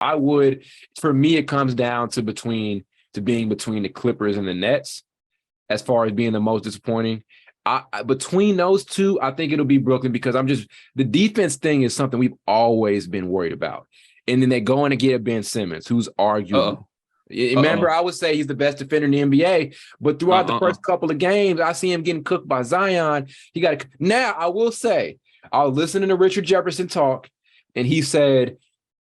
I would, for me, it comes down to being between the Clippers and the Nets as far as being the most disappointing. Between those two, I think it'll be Brooklyn because the defense thing is something we've always been worried about. And then they go in and get Ben Simmons, who's arguably. Remember, I would say he's the best defender in the NBA, but throughout the first couple of games, I see him getting cooked by Zion. Now, I will say, I was listening to Richard Jefferson talk, and he said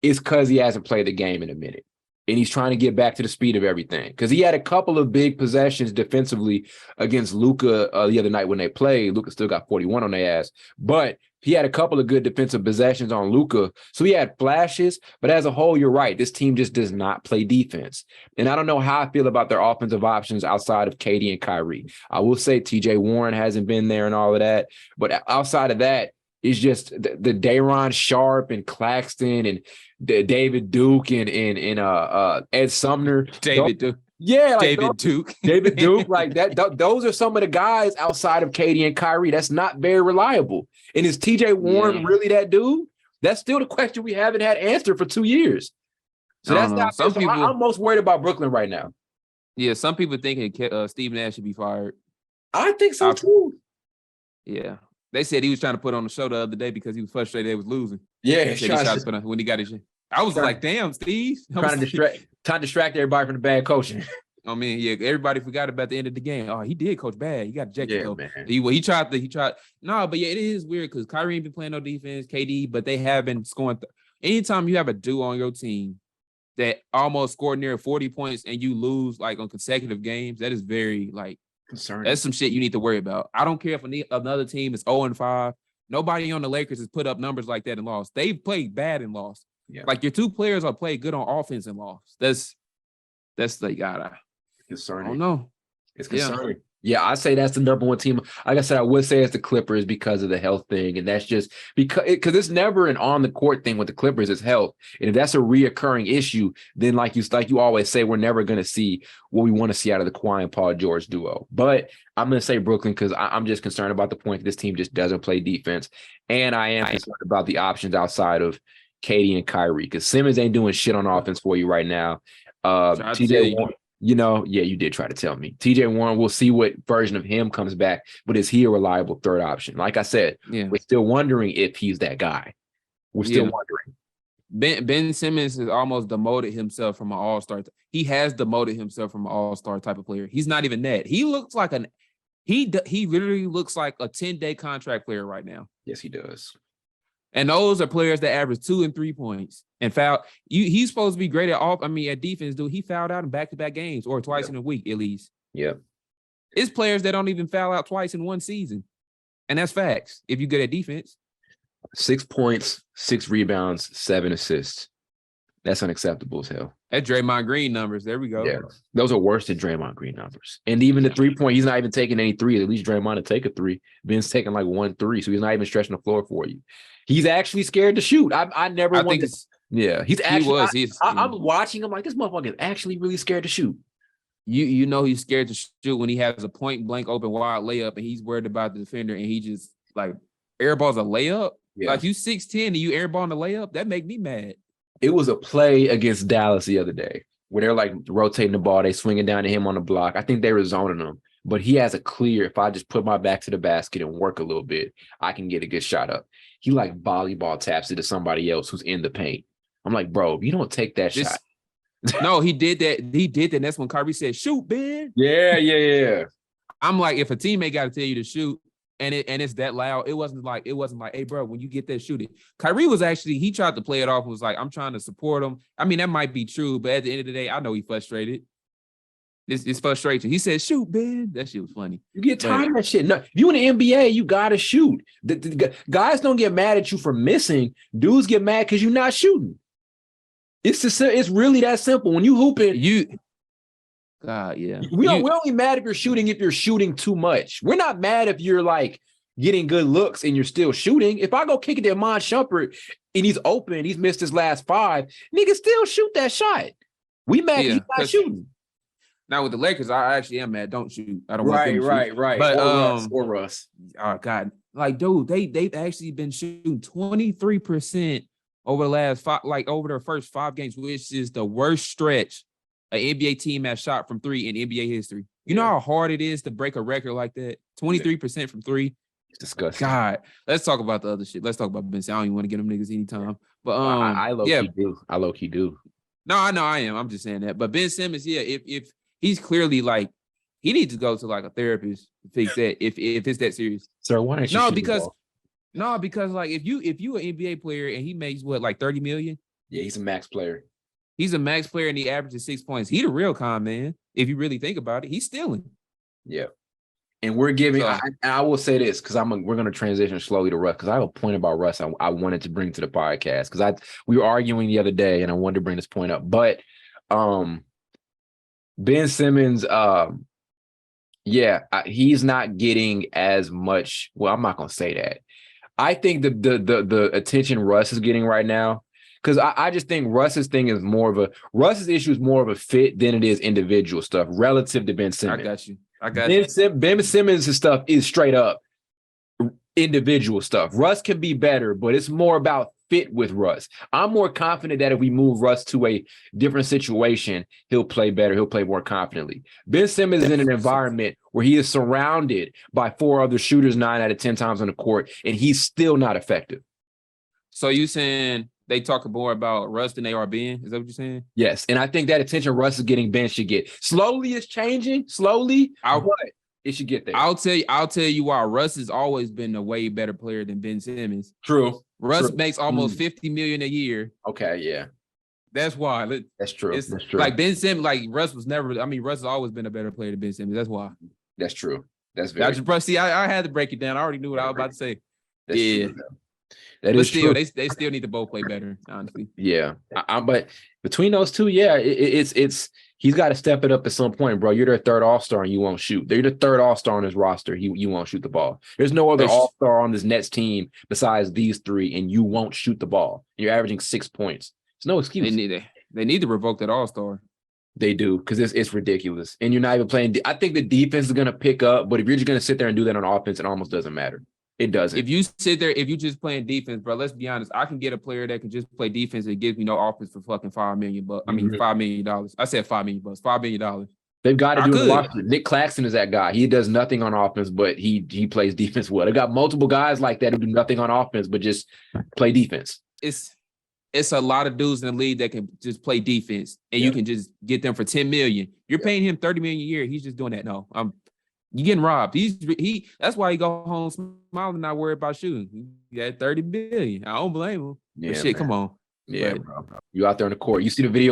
it's because he hasn't played the game in a minute. And he's trying to get back to the speed of everything. Because he had a couple of big possessions defensively against Luka the other night when they played. Luka still got 41 on their ass. But he had a couple of good defensive possessions on Luka. So he had flashes. But as a whole, you're right. This team just does not play defense. And I don't know how I feel about their offensive options outside of KD and Kyrie. I will say TJ Warren hasn't been there and all of that. But outside of that, it's just the Day'Ron Sharpe and Claxton and David Duke and Ed Sumner. David Duke. Yeah. David Duke. David Duke. Like that. Those are some of the guys outside of KD and Kyrie. That's not very reliable. And is TJ Warren really that dude? That's still the question we haven't had answered for 2 years. So that's not people. I'm most worried about Brooklyn right now. Yeah. Some people thinking Steve Nash should be fired. I think so too. Yeah. They said he was trying to put on the show the other day because he was frustrated they was losing. Yeah, when he got his shit. I was like, damn, Steve. Trying to distract everybody from the bad coaching. I mean, yeah, everybody forgot about the end of the game. Oh, he did coach bad. He got ejected. Yeah, man. He tried. No, but yeah, it is weird because Kyrie ain't been playing no defense, KD, but they have been scoring. Anytime you have a duo on your team that almost scored near 40 points and you lose like on consecutive games, that is very like concerning. That's some shit you need to worry about. I don't care if another team is 0-5. Nobody on the Lakers has put up numbers like that and lost. They've played bad and lost. Yeah. Like your two players are played good on offense and lost. That's like concerning. I don't know. It's concerning. Yeah, I say that's the number one team. Like I said, I would say it's the Clippers because of the health thing, and that's just because it's never an on the court thing with the Clippers. It's health, and if that's a reoccurring issue, then like you always say, we're never going to see what we want to see out of the Kawhi and Paul George duo. But I'm going to say Brooklyn because I'm just concerned about the point that this team just doesn't play defense, and I am concerned about the options outside of KD and Kyrie because Simmons ain't doing shit on offense for you right now. TJ Warren. You did try to tell me. TJ Warren, we'll see what version of him comes back, but is he a reliable third option? Like I said, we're still wondering if he's that guy. We're still wondering. Ben Simmons has almost demoted himself from an all-star. He has demoted himself from an all-star type of player. He's not even that. He looks like he literally looks like a 10-day contract player right now. Yes, he does. And those are players that average 2 and 3 points and foul. He's supposed to be great at defense, dude. He fouled out in back-to-back games or twice in a week at least. Yep. It's players that don't even foul out twice in one season. And that's facts if you're good at defense. 6 points, 6 rebounds, 7 assists. That's unacceptable as hell. That's Draymond Green numbers. There we go. Yeah. Those are worse than Draymond Green numbers. And even the 3-point, he's not even taking any threes. At least Draymond will take a 3. Ben's taking like 1 3, so he's not even stretching the floor for you. He's actually scared to shoot. I never wanted to. Yeah, he's actually. I'm watching him like this motherfucker is actually really scared to shoot. You know he's scared to shoot when he has a point blank open wide layup and he's worried about the defender and he just like airballs a layup. Yeah. Like you 6'10" and you airball the layup. That make me mad. It was a play against Dallas the other day where they're like rotating the ball. They swinging down to him on the block. I think they were zoning him. But he has a clear, if I just put my back to the basket and work a little bit, I can get a good shot up. He like volleyball taps it to somebody else who's in the paint. I'm like, bro, you don't take that shot. No, he did that. He did that. And that's when Kyrie said, shoot, Ben. Yeah. I'm like, if a teammate got to tell you to shoot and it's that loud, it wasn't like, hey, bro, when you get that, shoot it. Kyrie was actually, he tried to play it off and was like, I'm trying to support him. I mean, that might be true, but at the end of the day, I know he's frustrated. It's frustration. He said, shoot, Ben. That shit was funny. You get tired of that shit. No, if you in the NBA, you got to shoot. The guys don't get mad at you for missing. Dudes get mad because you're not shooting. It's really that simple. When you hooping, God, yeah. We're only mad if you're shooting too much. We're not mad if you're like getting good looks and you're still shooting. If I go kick it to Iman Shumpert and he's open, he's missed his last 5, nigga still shoot that shot. We mad he's not shooting. Now with the Lakers, I actually am mad. Don't shoot. I don't want them to shoot. Right. But or Russ. Oh God, like dude, they've actually been shooting 23% over the last five, like over their first 5 games, which is the worst stretch an NBA team has shot from 3 in NBA history. You know how hard it is to break a record like that? 23% from 3. It's disgusting. God, let's talk about the other shit. Let's talk about Ben Simmons. I don't even want to get them niggas anytime. But I low-key do. I low-key do. No, I know I am. I'm just saying that. But Ben Simmons, yeah, if he's clearly like, he needs to go to like a therapist to fix that if it's that serious. Sir, why don't you because like if you an NBA player and he makes what, like 30 million? Yeah, he's a max player. He's a max player and he averages 6 points. He the real con man. If you really think about it, he's stealing. Yeah. And we're giving, I will say this, because we're going to transition slowly to Russ, because I have a point about Russ I wanted to bring to the podcast, because we were arguing the other day and I wanted to bring this point up. But Ben Simmons, he's not getting as much. Well, I'm not going to say that. I think the attention Russ is getting right now, because I just think Russ's issue is more of a fit than it is individual stuff relative to Ben Simmons. I got you. Ben Simmons' stuff is straight up individual stuff. Russ can be better, but it's more about fit with Russ. I'm more confident that if we move Russ to a different situation, he'll play better. He'll play more confidently. Ben Simmons is in an environment where he is surrounded by 4 other shooters 9 out of 10 times on the court, and he's still not effective. So you saying they talk more about Russ than they are Ben? Is that what you're saying? Yes, and I think that attention Russ is getting, Ben should get. Slowly it's changing, but it should get there. I'll tell you why. Russ has always been a way better player than Ben Simmons. True. Russ makes almost $50 million a year. Okay, yeah. That's why. That's true. That's true. Like Ben Simmons, like Russ has always been a better player than Ben Simmons. That's why. That's true. That's very true. I had to break it down. I already knew what I was about to say. That's yeah. True, that is still, true. they still need to both play better, honestly. Yeah. But between those two, it's he's got to step it up at some point, bro. You're their third all-star and you won't shoot. They're the third all-star on his roster. You won't shoot the ball. There's no other all-star on this Nets team besides these 3, and you won't shoot the ball. You're averaging 6 points. There's no excuse. They need to revoke that all-star. They do, because it's ridiculous. And you're not even playing. I think the defense is going to pick up, but if you're just going to sit there and do that on offense, it almost doesn't matter. It doesn't. If you sit there, if you just playing defense, bro, let's be honest. I can get a player that can just play defense and gives me no offense for fucking $5 million. $5 million. I said $5 million. $5 million. They've got to do it. Roster. Nick Claxton is that guy. He does nothing on offense, but he plays defense well. They got multiple guys like that who do nothing on offense, but just play defense. It's a lot of dudes in the league that can just play defense, and you can just get them for $10 million. You're paying him $30 million a year. He's just doing that. No, you're getting robbed. That's why he go home smiling, not worried about shooting. He got $30 billion. I don't blame him. Yeah, but shit, come on. Yeah, bro. You out there on the court. You see the video